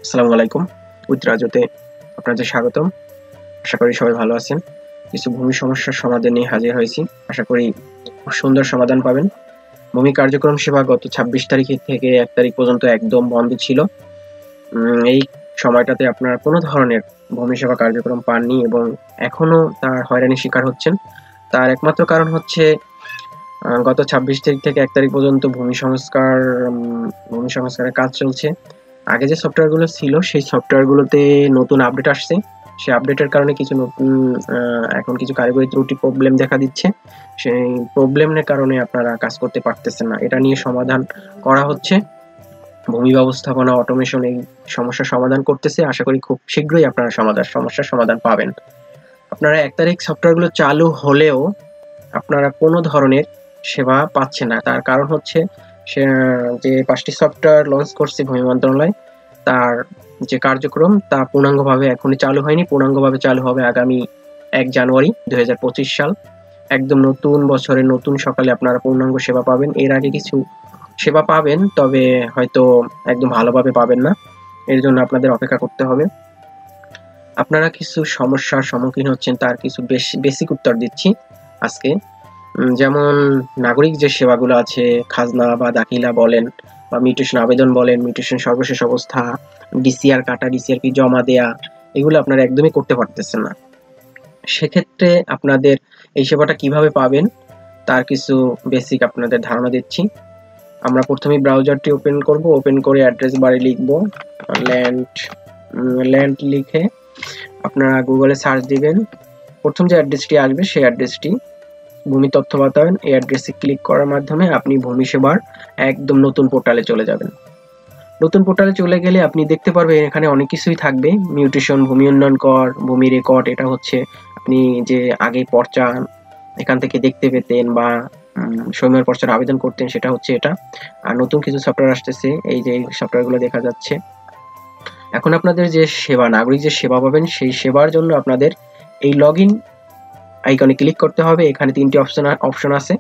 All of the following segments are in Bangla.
আসসালামু আলাইকুম। উইথ আপনাদের স্বাগতম। আশা করি সবাই ভালো আছেন। কিছু ভূমি সমস্যার সমাধান নিয়ে হাজির হয়েছি। আশা করি খুব সুন্দর সমাধান পাবেন। ভূমি কার্যক্রম সেবা গত ২৬ তারিখ থেকে ১ তারিখ পর্যন্ত একদম বন্ধ ছিল। এই সময়টাতে আপনারা কোনো ধরনের ভূমি সেবা কার্যক্রম পাননি এবং এখনো তার হয়রানির শিকার হচ্ছেন। তার একমাত্র কারণ হচ্ছে গত ২৬ তারিখ থেকে ১ তারিখ পর্যন্ত ভূমি সংস্কারের কাজ চলছে। আগে যে সফটওয়্যারগুলো ছিল সেই সফটওয়্যারগুলোতে নতুন আপডেট আসছে। সেই আপডেটের কারণে কিছু নতুন এখন কিছু কারিগরি ত্রুটি প্রবলেম দেখা দিচ্ছে। সেই প্রবলেমের কারণে আপনারা কাজ করতে পারতেছেন না। এটা নিয়ে সমাধান করা হচ্ছে। ভূমি ব্যবস্থাপনা অটোমেশন এই সমস্যার সমাধান করতেছে। আশা করি খুব শীঘ্রই আপনারা সমস্যার সমাধান পাবেন। আপনারা ১ তারিখ সফটওয়্যারগুলো চালু হলেও আপনারা কোনো ধরনের সেবা পাচ্ছেন না। তার কারণ হচ্ছে যে ৫টি সফটওয়্যার লঞ্চ করছে ভূমি মন্ত্রণালয়, তার যে কার্যক্রম তা পূর্ণাঙ্গভাবে এখনই চালু হয়নি। পূর্ণাঙ্গভাবে চালু হবে আগামী ১ জানুয়ারি ২০২৫ সাল। একদম নতুন বছরে নতুন সকালে আপনারা পূর্ণাঙ্গ সেবা পাবেন। এর আগে কিছু সেবা পাবেন, তবে হয়তো একদম ভালোভাবে পাবেন না। এর জন্য আপনাদের অপেক্ষা করতে হবে। আপনারা কিছু সমস্যার সম্মুখীন হচ্ছেন, তার কিছু বেসিক উত্তর দিচ্ছি আজকে। যেমন নাগরিক যে সেবাগুলো আছে, খাজনা বা দাখিলা বলেন বা মিউটেশন আবেদন বলেন, মিউটেশন সর্বশেষ অবস্থা, ডিসিআর কাটা, ডিসিআর কি জমা দেয়া, এগুলো আপনারা একদমই করতে পারতেছেন না। সেক্ষেত্রে আপনাদের এই সেবাটা কিভাবে পাবেন তার কিছু বেসিক আপনাদের ধারণা দিচ্ছি। আমরা প্রথমেই ব্রাউজারটি ওপেন করব। ওপেন করে অ্যাড্রেস বারে লিখব ল্যান্ড লিখে আপনারা গুগলে সার্চ দিবেন। প্রথম যে অ্যাড্রেসটি আসবে সেই অ্যাড্রেসটি ভূমি তথ্য বাতায়ন, এই অ্যাড্রেসে ক্লিক করার মাধ্যমে আপনি ভূমি সেবার একদম নতুন পোর্টালে চলে যাবেন। নতুন পোর্টালে চলে গেলে আপনি দেখতে পারবেন এখানে অনেক কিছুই থাকবে। মিউটেশন, ভূমি উন্নয়ন কর, ভূমি রেকর্ড, এটা হচ্ছে আপনি যে আগে পর্চা এখান থেকে দেখতে পেতেন বা সময়ের পর্চার আবেদন করতেন, সেটা হচ্ছে এটা। আর নতুন কিছু সফটওয়্যার আসতেছে, এই যে সফটওয়্যারগুলো দেখা যাচ্ছে। এখন আপনাদের যে সেবা, নাগরিক যে সেবা পাবেন, সেই সেবার জন্য আপনাদের এই লগইন আইকনে ক্লিক করতে হবে। এখানে ৩টি অপশন আছে।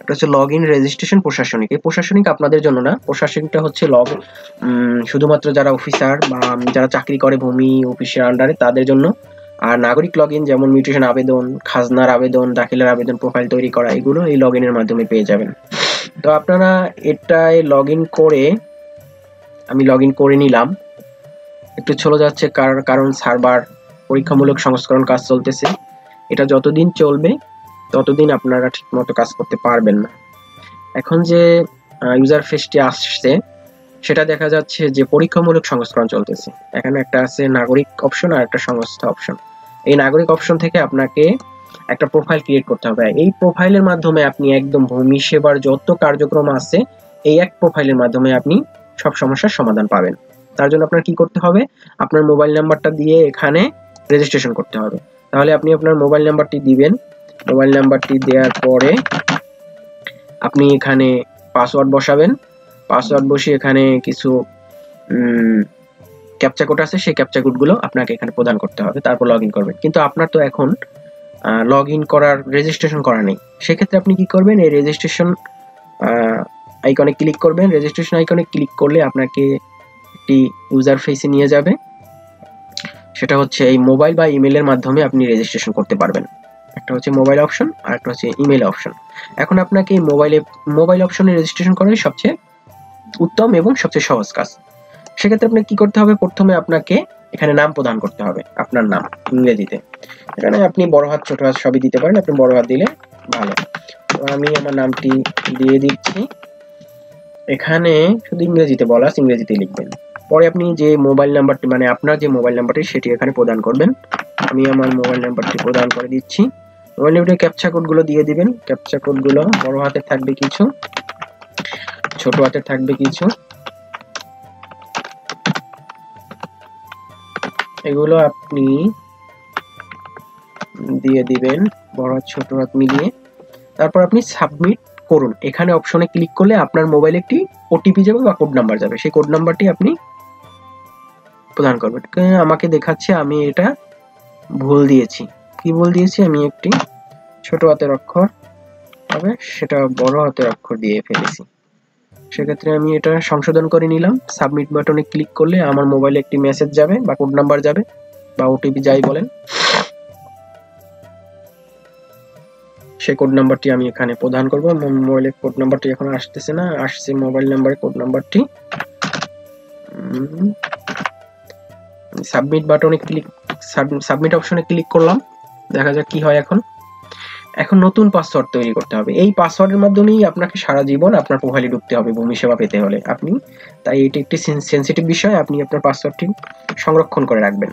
একটা হচ্ছে লগইন, রেজিস্ট্রেশন, প্রশাসনিক। এই প্রশাসনিক আপনাদের জন্য না, প্রশাসনিকটা হচ্ছে শুধুমাত্র যারা অফিসার বা যারা চাকরি করে ভূমি অফিসের আন্ডারে তাদের জন্য। আর নাগরিক লগইন যেমন মিউটেশন আবেদন, খাজনার আবেদন, দাখিলার আবেদন, প্রোফাইল তৈরি করা, এগুলো এই লগইনের মাধ্যমে পেয়ে যাবেন। তো আপনারা এটায় লগইন করে, আমি লগইন করে নিলাম। একটু চলে যাচ্ছে কারণ সার্ভার পরীক্ষামূলক সংস্করণ কাজ চলতেছে। এটা যতদিন চলবে ততদিন আপনারা ঠিকমতো কাজ করতে পারবেন না। এখন যে ইউজার ফেসটি আসছে সেটা দেখা যাচ্ছে যে পরীক্ষামূলক সংস্করণ চলতেছে। এখানে একটা আছে নাগরিক অপশন আর একটা সংস্থা অপশন। এই নাগরিক অপশন থেকে আপনাকে একটা প্রোফাইল ক্রিয়েট করতে হবে। এই প্রোফাইলের মাধ্যমে আপনি একদম ভূমি সেবার যত কার্যক্রম আছে এই এক প্রোফাইলের মাধ্যমে আপনি সব সমস্যার সমাধান পাবেন। তার জন্য আপনার কি করতে হবে, আপনার মোবাইল নাম্বারটা দিয়ে এখানে রেজিস্ট্রেশন করতে হবে। তাহলে আপনি আপনার মোবাইল নাম্বারটি দিবেন। মোবাইল নাম্বারটি দেওয়ার পরে আপনি এখানে পাসওয়ার্ড বসাবেন। পাসওয়ার্ড বসিয়ে এখানে কিছু ক্যাপচা কোড আছে, সেই ক্যাপচা কোডগুলো আপনাকে এখানে প্রদান করতে হবে, তারপর লগ ইন করবেন। কিন্তু আপনার তো এখন লগ ইন করার, রেজিস্ট্রেশন করা নেই। সেক্ষেত্রে আপনি কি করবেন, এই রেজিস্ট্রেশন আইকনে ক্লিক করবেন। রেজিস্ট্রেশন আইকনে ক্লিক করলে আপনাকে একটি ইউজার ফেসে নিয়ে যাবে। সেটা হচ্ছে এই মোবাইল বা ইমেলের মাধ্যমে আপনি রেজিস্ট্রেশন করতে পারবেন। একটা হচ্ছে মোবাইল অপশন আর একটা হচ্ছে ইমেল অপশন। এখন আপনাকে মোবাইল অপশনে রেজিস্ট্রেশন করাই সবচেয়ে উত্তম এবং সবচেয়ে সহজ কাজ। সেক্ষেত্রে আপনাকে কি করতে হবে, প্রথমে আপনাকে এখানে নাম প্রদান করতে হবে, আপনার নাম ইংরেজিতে। এখানে আপনি বড় হাত ছোট হাত সবই দিতে পারেন, আপনি বড় হাত দিলে ভালো। তো আমি আমার নামটি দিয়ে দিচ্ছি। এখানে শুধু ইংরেজিতে বলা আছে, ইংরেজিতে লিখবেন। পরে আপনি যে মোবাইল নাম্বারটি, মানে আপনার যে মোবাইল নাম্বারটি সেটি এখানে প্রদান করবেন। আমি আমার মোবাইল নাম্বারটি প্রদান করে দিচ্ছি। মোবাইল নাম্বারের ক্যাপচা কোডগুলো দিয়ে দিবেন। ক্যাপচা কোডগুলো বড় হাতের থাকবে কিছু, ছোট হাতের থাকবে কিছু। এগুলো আপনি দিয়ে দিবেন বড় হাত ছোট হাত মিলিয়ে। তারপর আপনি সাবমিট করুন। এখানে অপশনে ক্লিক করলে আপনার মোবাইলে একটি ওটিপি যাবে বা কোড নাম্বার যাবে, সেই কোড নাম্বারটি আপনি প্রদান করবেন। আমাকে দেখাচ্ছে আমি এটা ভুল দিয়েছি। কি ভুল দিয়েছি, আমি একটি ছোট হাতের অক্ষর হবে সেটা বড় হাতের অক্ষর দিয়ে ফেলেছি। সেক্ষেত্রে আমি এটা সংশোধন করে নিলাম। সাবমিট বাটনে ক্লিক করলে আমার মোবাইলে একটি মেসেজ যাবে বা কোড নাম্বার যাবে বা ওটিপি যাই বলেন, সেই কোড নাম্বারটি আমি এখানে প্রদান করব। মোবাইলের কোড নাম্বারটি এখন আসতেছে না, আসছে মোবাইল নাম্বারের কোড নাম্বারটি। সাবমিট বাটনে ক্লিক, সাবমিট অপশনে ক্লিক করলাম, দেখা যাক কি হয়। এখন নতুন পাসওয়ার্ড তৈরি করতে হবে। এই পাসওয়ার্ডের মাধ্যমেই আপনাকে সারা জীবন আপনার প্রোফাইলে ঢুকতে হবে ভূমি সেবা পেতে হলে আপনি, তাই এটি একটি সেন্সিটিভ বিষয়। আপনি আপনার পাসওয়ার্ডটি সংরক্ষণ করে রাখবেন।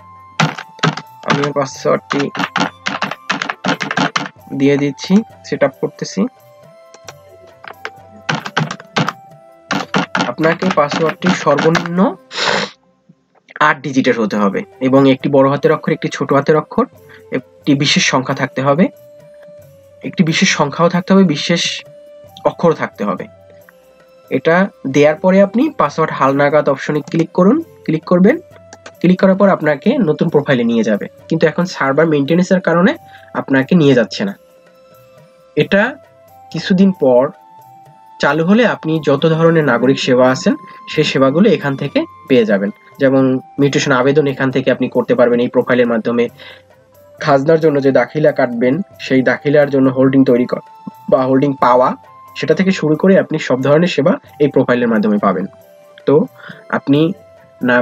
আমি আমার পাসওয়ার্ডটি দিয়ে দিচ্ছি, সেট আপ করতেছি। আপনাকে পাসওয়ার্ডটি সর্বনিম্ন 8 ডিজিটের হতে হবে এবং একটি বড় হাতের অক্ষর, একটি ছোট হাতের অক্ষর, একটি বিশেষ সংখ্যা থাকতে হবে, একটি বিশেষ সংখ্যাও থাকতে হবে, বিশেষ অক্ষরও থাকতে হবে। এটা দেওয়ার পরে আপনি পাসওয়ার্ড হালনাগাদ অপশনে ক্লিক করবেন। ক্লিক করার পর আপনাকে নতুন প্রোফাইলে নিয়ে যাবে, কিন্তু এখন সার্ভার মেইনটেনেন্সের কারণে আপনাকে নিয়ে যাচ্ছে না। এটা কিছুদিন পর চালু হলে আপনি যত ধরনের নাগরিক সেবা আছেন সেই সেবাগুলো এখান থেকে পেয়ে যাবেন। যেমন মিউটেশন আবেদন এখান থেকে আপনি করতে পারবেন এই প্রোফাইলের মাধ্যমে। খাজনার জন্য যে দাখিলা কাটবেন সেই দাখিলার জন্য হোল্ডিং তৈরি করা বা হোল্ডিং পাওয়া, সেটা থেকে শুরু করে আপনি সব ধরনের সেবা এই প্রোফাইলের মাধ্যমে পাবেন। তো আপনি না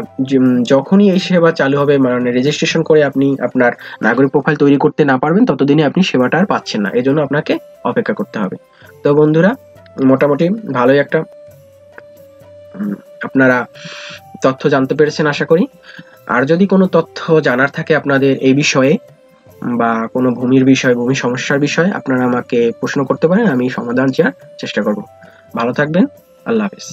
যখনই এই সেবা চালু হবে, মানে রেজিস্ট্রেশন করে আপনি আপনার নাগরিক প্রোফাইল তৈরি করতে না পারবেন, ততদিনে আপনি সেবাটা আর পাচ্ছেন না। এজন্য আপনাকে অপেক্ষা করতে হবে। তো বন্ধুরা, মোটামুটি ভালোই একটা আপনারা তথ্য জানতে পেরেছেন আশা করি। আর যদি কোনো তথ্য জানার থাকে আপনাদের এই বিষয়ে বা কোনো ভূমির বিষয়, ভূমি সমস্যার বিষয়ে, আপনারা আমাকে প্রশ্ন করতে পারেন, আমি সমাধান দেওয়ার চেষ্টা করব। ভালো থাকবেন, আল্লাহ হাফেজ।